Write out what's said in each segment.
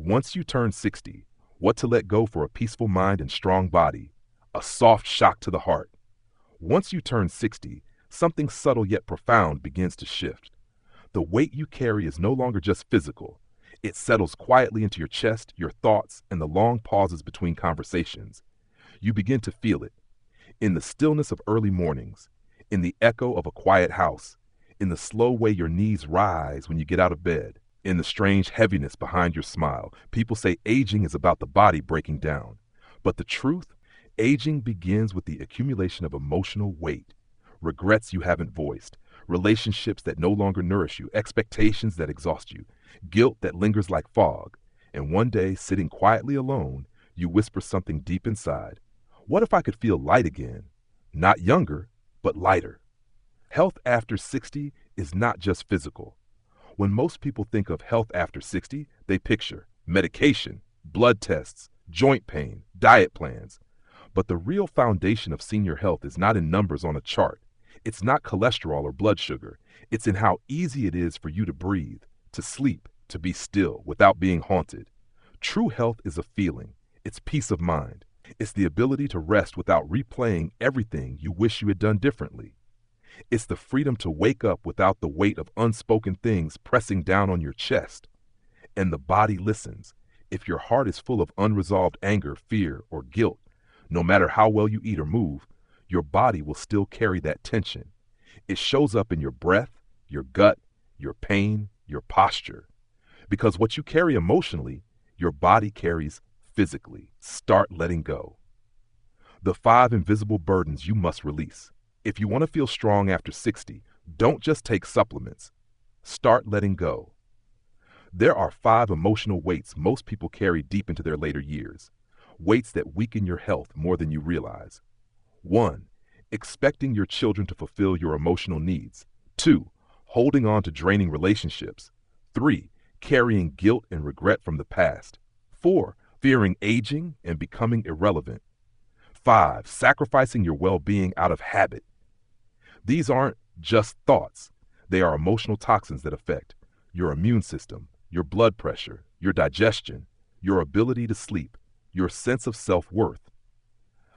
Once you turn 60, what to let go for a peaceful mind and strong body, a soft shock to the heart. Once you turn 60, something subtle yet profound begins to shift. The weight you carry is no longer just physical. It settles quietly into your chest, your thoughts, and the long pauses between conversations. You begin to feel it. In the stillness of early mornings, in the echo of a quiet house, in the slow way your knees rise when you get out of bed, in the strange heaviness behind your smile. People say aging is about the body breaking down. But the truth, aging begins with the accumulation of emotional weight, regrets you haven't voiced, relationships that no longer nourish you, expectations that exhaust you, guilt that lingers like fog. And one day, sitting quietly alone, you whisper something deep inside. What if I could feel light again? Not younger, but lighter. Health after 60 is not just physical. When most people think of health after 60, they picture medication, blood tests, joint pain, diet plans. But the real foundation of senior health is not in numbers on a chart. It's not cholesterol or blood sugar. It's in how easy it is for you to breathe, to sleep, to be still without being haunted. True health is a feeling. It's peace of mind. It's the ability to rest without replaying everything you wish you had done differently. It's the freedom to wake up without the weight of unspoken things pressing down on your chest. And the body listens. If your heart is full of unresolved anger, fear, or guilt, no matter how well you eat or move, your body will still carry that tension. It shows up in your breath, your gut, your pain, your posture. Because what you carry emotionally, your body carries physically. Start letting go. The 5 invisible burdens you must release. If you want to feel strong after 60, don't just take supplements. Start letting go. There are 5 emotional weights most people carry deep into their later years. Weights that weaken your health more than you realize. 1. Expecting your children to fulfill your emotional needs. 2. Holding on to draining relationships. 3. Carrying guilt and regret from the past. 4. Fearing aging and becoming irrelevant. 5. Sacrificing your well-being out of habit. These aren't just thoughts. They are emotional toxins that affect your immune system, your blood pressure, your digestion, your ability to sleep, your sense of self-worth.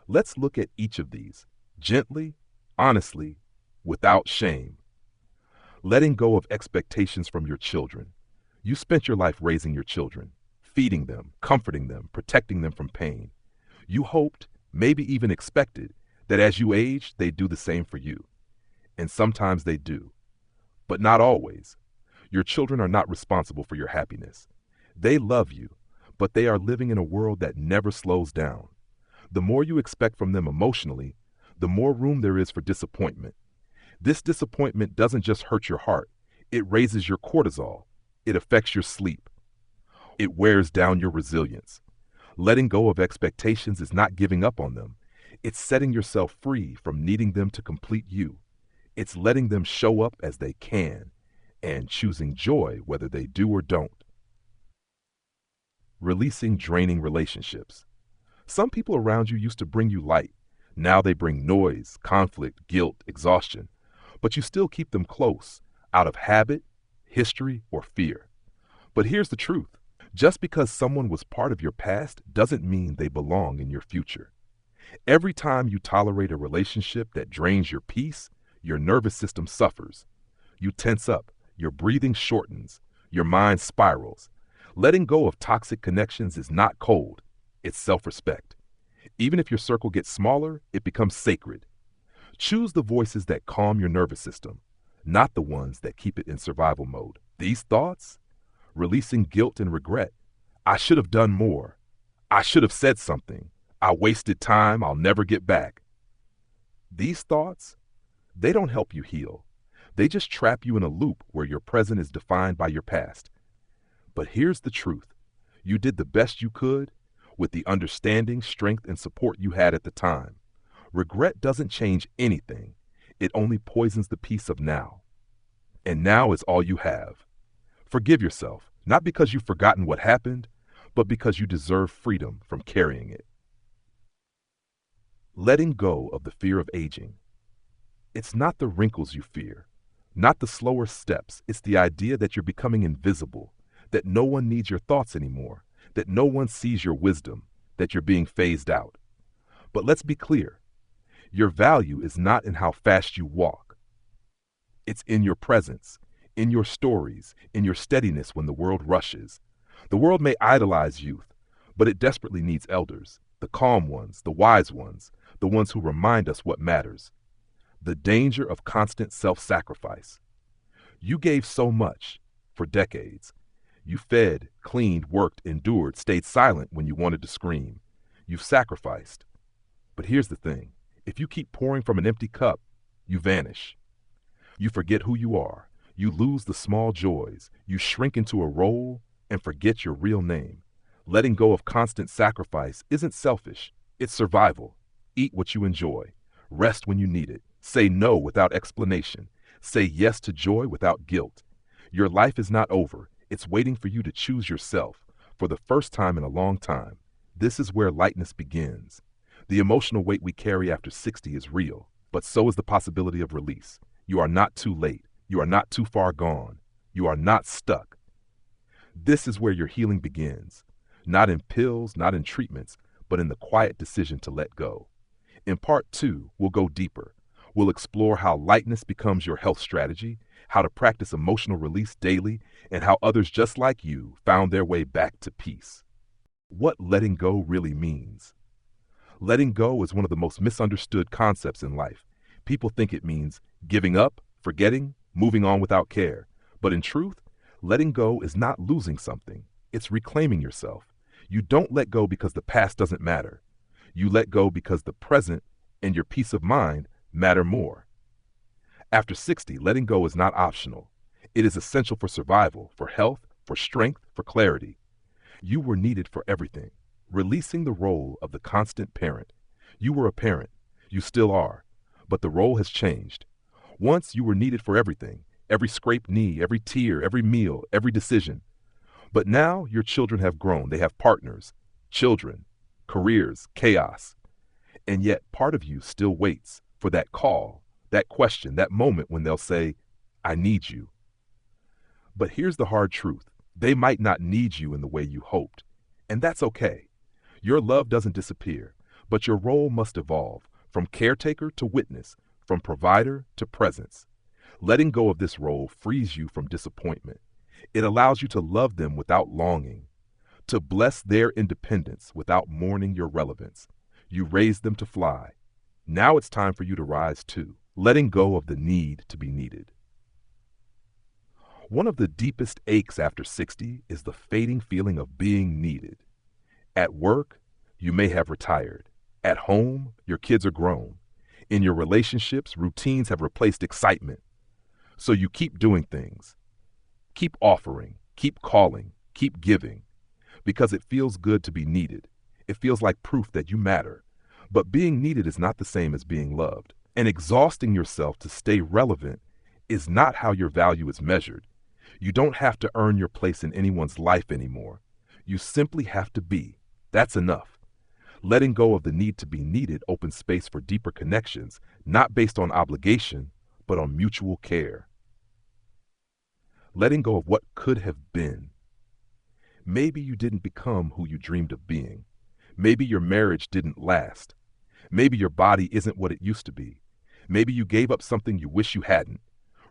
Let's look at each of these, gently, honestly, without shame. Letting go of expectations from your children. You spent your life raising your children, feeding them, comforting them, protecting them from pain. You hoped, maybe even expected, that as you aged, they'd do the same for you. And sometimes they do, but not always. Your children are not responsible for your happiness. They love you, but they are living in a world that never slows down. The more you expect from them emotionally, the more room there is for disappointment. This disappointment doesn't just hurt your heart. It raises your cortisol. It affects your sleep. It wears down your resilience. Letting go of expectations is not giving up on them. It's setting yourself free from needing them to complete you. It's letting them show up as they can and choosing joy whether they do or don't. Releasing draining relationships. Some people around you used to bring you light. Now they bring noise, conflict, guilt, exhaustion. But you still keep them close, out of habit, history, or fear. But here's the truth. Just because someone was part of your past doesn't mean they belong in your future. Every time you tolerate a relationship that drains your peace, your nervous system suffers. You tense up, your breathing shortens, your mind spirals. Letting go of toxic connections is not cold, it's self-respect. Even if your circle gets smaller, it becomes sacred. Choose the voices that calm your nervous system, not the ones that keep it in survival mode. These thoughts, releasing guilt and regret. I should have done more. I should have said something. I wasted time I'll never get back. These thoughts, they don't help you heal. They just trap you in a loop where your present is defined by your past. But here's the truth. You did the best you could with the understanding, strength, and support you had at the time. Regret doesn't change anything. It only poisons the peace of now. And now is all you have. Forgive yourself, not because you've forgotten what happened, but because you deserve freedom from carrying it. Letting go of the fear of aging. It's not the wrinkles you fear, not the slower steps. It's the idea that you're becoming invisible, that no one needs your thoughts anymore, that no one sees your wisdom, that you're being phased out. But let's be clear, your value is not in how fast you walk. It's in your presence, in your stories, in your steadiness when the world rushes. The world may idolize youth, but it desperately needs elders, the calm ones, the wise ones, the ones who remind us what matters. The danger of constant self-sacrifice. You gave so much for decades. You fed, cleaned, worked, endured, stayed silent when you wanted to scream. You've sacrificed. But here's the thing. If you keep pouring from an empty cup, you vanish. You forget who you are. You lose the small joys. You shrink into a role and forget your real name. Letting go of constant sacrifice isn't selfish. It's survival. Eat what you enjoy. Rest when you need it. Say no without explanation. Say yes to joy without guilt. Your life is not over. It's waiting for you to choose yourself. For the first time in a long time, this is where lightness begins. The emotional weight we carry after 60 is real, but so is the possibility of release. You are not too late. You are not too far gone. You are not stuck. This is where your healing begins. Not in pills, not in treatments, but in the quiet decision to let go. In part 2, we'll go deeper. We'll explore how lightness becomes your health strategy, how to practice emotional release daily, and how others just like you found their way back to peace. What letting go really means. Letting go is one of the most misunderstood concepts in life. People think it means giving up, forgetting, moving on without care. But in truth, letting go is not losing something. It's reclaiming yourself. You don't let go because the past doesn't matter. You let go because the present and your peace of mind matter more. After 60, letting go is not optional. It is essential for survival, for health, for strength, for clarity. You were needed for everything. Releasing the role of the constant parent. You were a parent. You still are. But the role has changed. Once you were needed for everything. Every scraped knee, every tear, every meal, every decision. But now your children have grown. They have partners, children, careers, chaos. And yet part of you still waits for that call, that question, that moment when they'll say, I need you. But here's the hard truth. They might not need you in the way you hoped. And that's okay. Your love doesn't disappear, but your role must evolve from caretaker to witness, from provider to presence. Letting go of this role frees you from disappointment. It allows you to love them without longing, to bless their independence without mourning your relevance. You raised them to fly. Now it's time for you to rise too, letting go of the need to be needed. One of the deepest aches after 60 is the fading feeling of being needed. At work, you may have retired. At home, your kids are grown. In your relationships, routines have replaced excitement. So you keep doing things. Keep offering, keep calling, keep giving. Because it feels good to be needed. It feels like proof that you matter. But being needed is not the same as being loved. And exhausting yourself to stay relevant is not how your value is measured. You don't have to earn your place in anyone's life anymore. You simply have to be. That's enough. Letting go of the need to be needed opens space for deeper connections, not based on obligation, but on mutual care. Letting go of what could have been. Maybe you didn't become who you dreamed of being. Maybe your marriage didn't last. Maybe your body isn't what it used to be. Maybe you gave up something you wish you hadn't.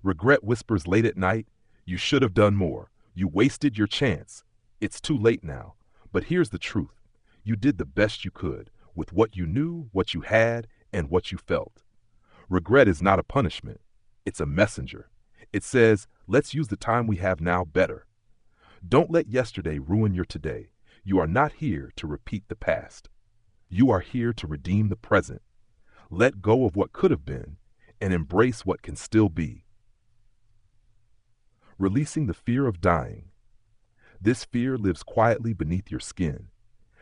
Regret whispers late at night. You should have done more. You wasted your chance. It's too late now. But here's the truth. You did the best you could with what you knew, what you had, and what you felt. Regret is not a punishment. It's a messenger. It says, let's use the time we have now better. Don't let yesterday ruin your today. You are not here to repeat the past. You are here to redeem the present. Let go of what could have been and embrace what can still be. Releasing the fear of dying. This fear lives quietly beneath your skin.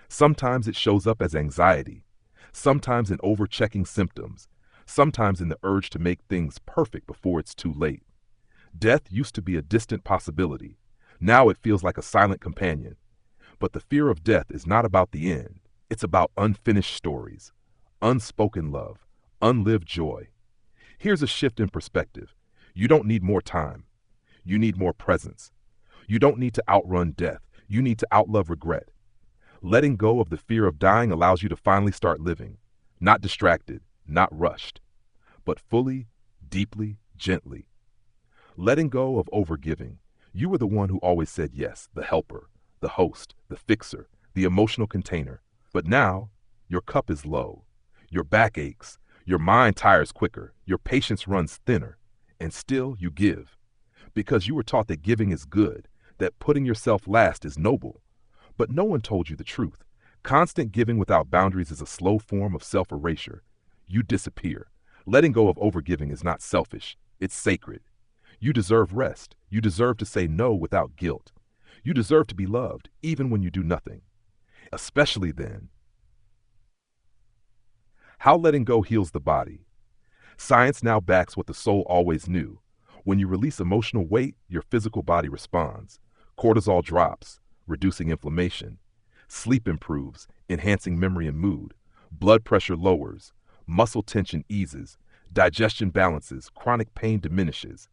Sometimes it shows up as anxiety, sometimes in overchecking symptoms, sometimes in the urge to make things perfect before it's too late. Death used to be a distant possibility. Now it feels like a silent companion. But the fear of death is not about the end. It's about unfinished stories, unspoken love, unlived joy. Here's a shift in perspective. You don't need more time. You need more presence. You don't need to outrun death. You need to outlove regret. Letting go of the fear of dying allows you to finally start living, not distracted, not rushed, but fully, deeply, gently. Letting go of overgiving. You were the one who always said yes, the helper, the host, the fixer, the emotional container. But now, your cup is low. Your back aches. Your mind tires quicker. Your patience runs thinner. And still you give. Because you were taught that giving is good, that putting yourself last is noble. But no one told you the truth. Constant giving without boundaries is a slow form of self-erasure. You disappear. Letting go of overgiving is not selfish. It's sacred. You deserve rest. You deserve to say no without guilt. You deserve to be loved, even when you do nothing. Especially then. How letting go heals the body. Science now backs what the soul always knew. When you release emotional weight, your physical body responds. Cortisol drops, reducing inflammation. Sleep improves, enhancing memory and mood. Blood pressure lowers. Muscle tension eases. Digestion balances. Chronic pain diminishes.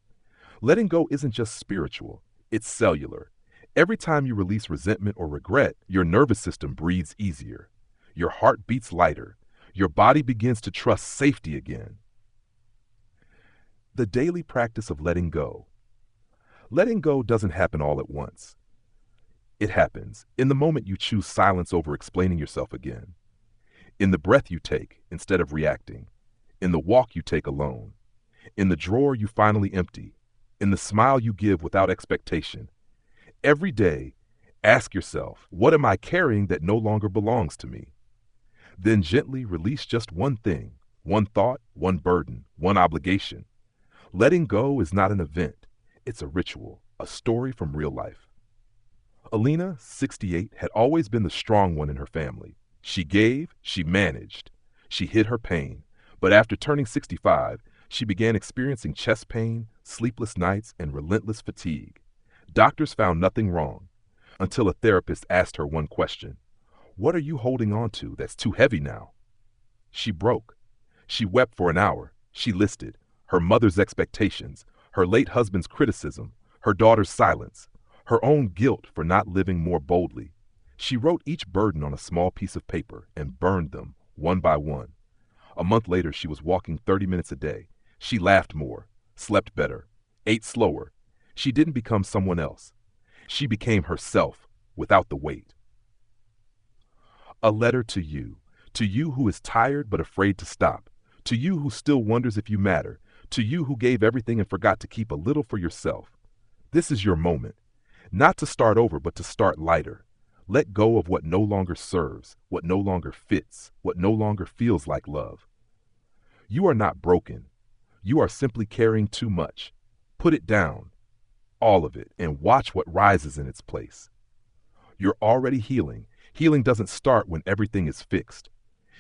Letting go isn't just spiritual, it's cellular. Every time you release resentment or regret, your nervous system breathes easier. Your heart beats lighter. Your body begins to trust safety again. The daily practice of letting go. Letting go doesn't happen all at once. It happens in the moment you choose silence over explaining yourself again. In the breath you take instead of reacting. In the walk you take alone. In the drawer you finally empty. In the smile you give without expectation. Every day, ask yourself, what am I carrying that no longer belongs to me? Then gently release just one thing, one thought, one burden, one obligation. Letting go is not an event. It's a ritual, a story from real life. Alina, 68, had always been the strong one in her family. She gave, she managed, she hid her pain. But after turning 65, she began experiencing chest pain, sleepless nights, and relentless fatigue. Doctors found nothing wrong until a therapist asked her one question. What are you holding on to that's too heavy now? She broke. She wept for an hour. She listed her mother's expectations, her late husband's criticism, her daughter's silence, her own guilt for not living more boldly. She wrote each burden on a small piece of paper and burned them one by one. A month later, she was walking 30 minutes a day. She laughed more, slept better, ate slower. She didn't become someone else. She became herself without the weight. A letter to you who is tired but afraid to stop, to you who still wonders if you matter, to you who gave everything and forgot to keep a little for yourself. This is your moment, not to start over but to start lighter. Let go of what no longer serves, what no longer fits, what no longer feels like love. You are not broken. You are simply carrying too much. Put it down, all of it, and watch what rises in its place. You're already healing. Healing doesn't start when everything is fixed.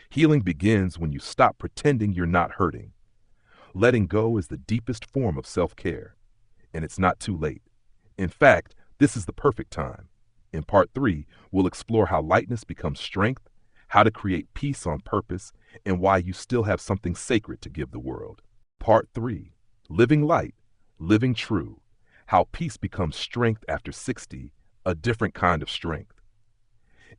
Healing begins when you stop pretending you're not hurting. Letting go is the deepest form of self-care, and it's not too late. In fact, this is the perfect time. In part 3, we'll explore how lightness becomes strength, how to create peace on purpose, and why you still have something sacred to give the world. Part 3, living light, living true, how peace becomes strength after 60, a different kind of strength.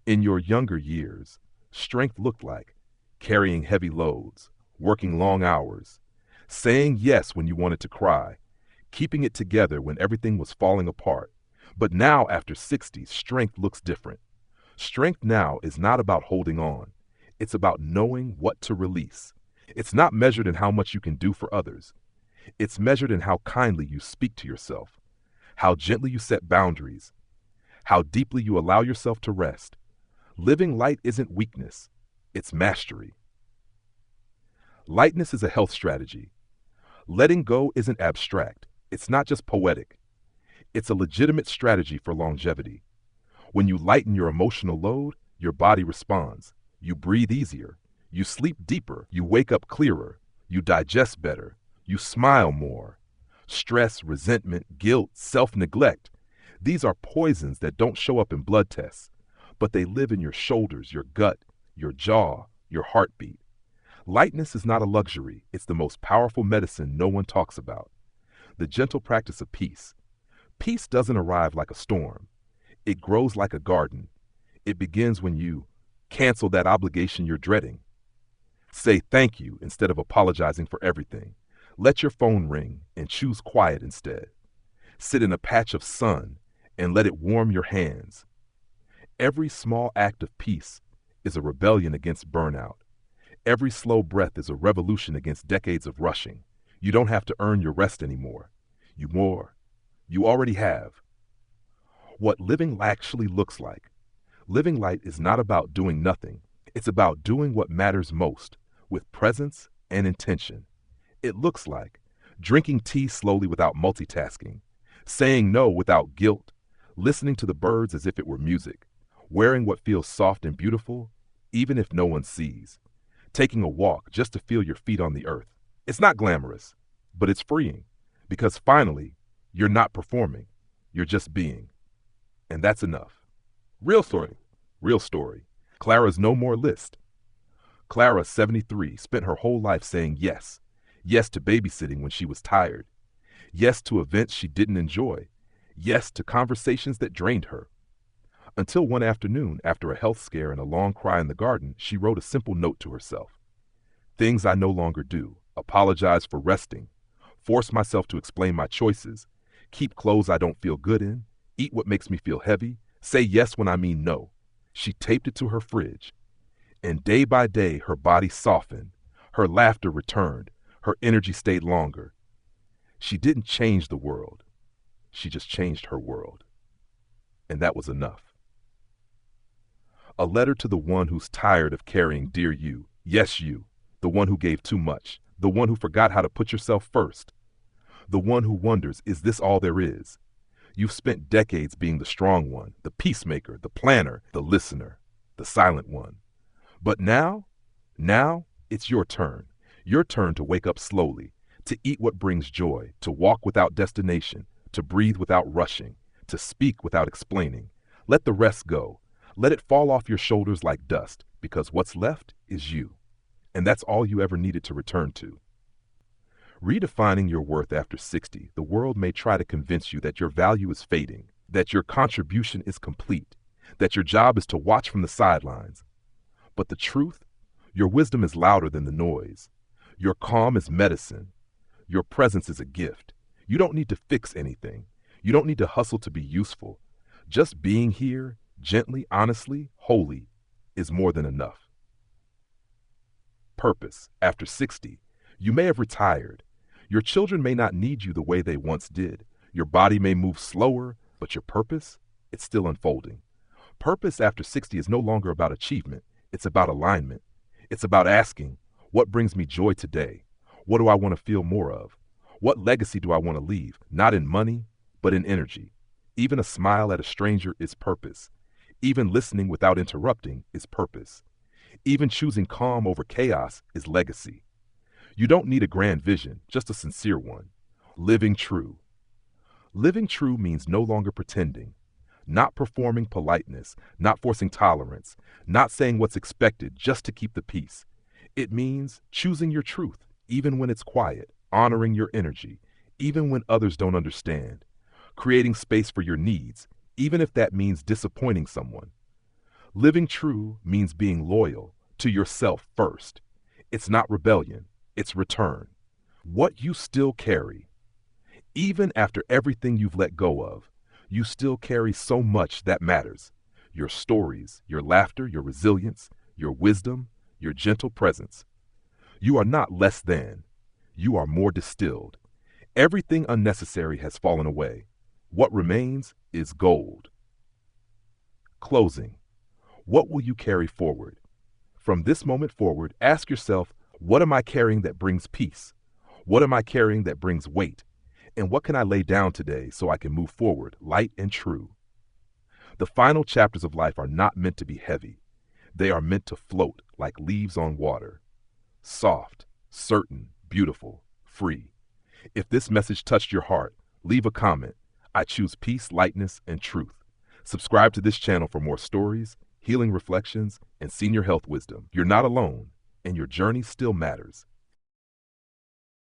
In your younger years, strength looked like carrying heavy loads, working long hours, saying yes when you wanted to cry, keeping it together when everything was falling apart. But now, after 60, strength looks different. Strength now is not about holding on. It's about knowing what to release. It's not measured in how much you can do for others. It's measured in how kindly you speak to yourself, how gently you set boundaries, how deeply you allow yourself to rest. Living light isn't weakness, it's mastery. Lightness is a health strategy. Letting go isn't abstract. It's not just poetic. It's a legitimate strategy for longevity. When you lighten your emotional load, your body responds. You breathe easier. You sleep deeper. You wake up clearer. You digest better. You smile more. Stress, resentment, guilt, self-neglect. These are poisons that don't show up in blood tests, but they live in your shoulders, your gut, your jaw, your heartbeat. Lightness is not a luxury. It's the most powerful medicine no one talks about. The gentle practice of peace. Peace doesn't arrive like a storm. It grows like a garden. It begins when you cancel that obligation you're dreading. Say thank you instead of apologizing for everything. Let your phone ring and choose quiet instead. Sit in a patch of sun and let it warm your hands. Every small act of peace is a rebellion against burnout. Every slow breath is a revolution against decades of rushing. You don't have to earn your rest anymore. You already have. What living actually looks like. Living light is not about doing nothing. It's about doing what matters most, with presence and intention. It looks like drinking tea slowly without multitasking, saying no without guilt, listening to the birds as if it were music, wearing what feels soft and beautiful, even if no one sees, taking a walk just to feel your feet on the earth. It's not glamorous, but it's freeing, because finally, you're not performing, you're just being. And that's enough. Real story. Real story. Clara's no more list. Clara, 73, spent her whole life saying yes. Yes to babysitting when she was tired. Yes to events she didn't enjoy. Yes to conversations that drained her. Until one afternoon, after a health scare and a long cry in the garden, she wrote a simple note to herself. Things I no longer do. Apologize for resting. Force myself to explain my choices. Keep clothes I don't feel good in. Eat what makes me feel heavy. Say yes when I mean no. She taped it to her fridge. And day by day, her body softened. Her laughter returned. Her energy stayed longer. She didn't change the world. She just changed her world. And that was enough. A letter to the one who's tired of carrying dear you. Yes, you. The one who gave too much. The one who forgot how to put yourself first. The one who wonders, is this all there is? You've spent decades being the strong one, the peacemaker, the planner, the listener, the silent one. But now it's your turn. Your turn to wake up slowly, to eat what brings joy, to walk without destination, to breathe without rushing, to speak without explaining. Let the rest go. Let it fall off your shoulders like dust, because what's left is you. And that's all you ever needed to return to. Redefining your worth after 60, the world may try to convince you that your value is fading, that your contribution is complete, that your job is to watch from the sidelines. But the truth, your wisdom is louder than the noise. Your calm is medicine. Your presence is a gift. You don't need to fix anything. You don't need to hustle to be useful. Just being here, gently, honestly, wholly, is more than enough. Purpose. After 60, you may have retired. Your children may not need you the way they once did. Your body may move slower, but your purpose, it's still unfolding. Purpose after 60 is no longer about achievement. It's about alignment. It's about asking, what brings me joy today? What do I want to feel more of? What legacy do I want to leave? Not in money, but in energy. Even a smile at a stranger is purpose. Even listening without interrupting is purpose. Even choosing calm over chaos is legacy. You don't need a grand vision, just a sincere one. Living true. Living true means no longer pretending, not performing politeness, not forcing tolerance, not saying what's expected just to keep the peace. It means choosing your truth, even when it's quiet, honoring your energy, even when others don't understand, creating space for your needs, even if that means disappointing someone. Living true means being loyal to yourself first. It's not rebellion, it's return. What you still carry, even after everything you've let go of, you still carry so much that matters. Your stories, your laughter, your resilience, your wisdom, your gentle presence. You are not less than. You are more distilled. Everything unnecessary has fallen away. What remains is gold. Closing. What will you carry forward? From this moment forward, ask yourself, what am I carrying that brings peace? What am I carrying that brings weight? And what can I lay down today so I can move forward, light and true? The final chapters of life are not meant to be heavy. They are meant to float like leaves on water. Soft, certain, beautiful, free. If this message touched your heart, leave a comment. I choose peace, lightness, and truth. Subscribe to this channel for more stories, healing reflections, and senior health wisdom. You're not alone, and your journey still matters.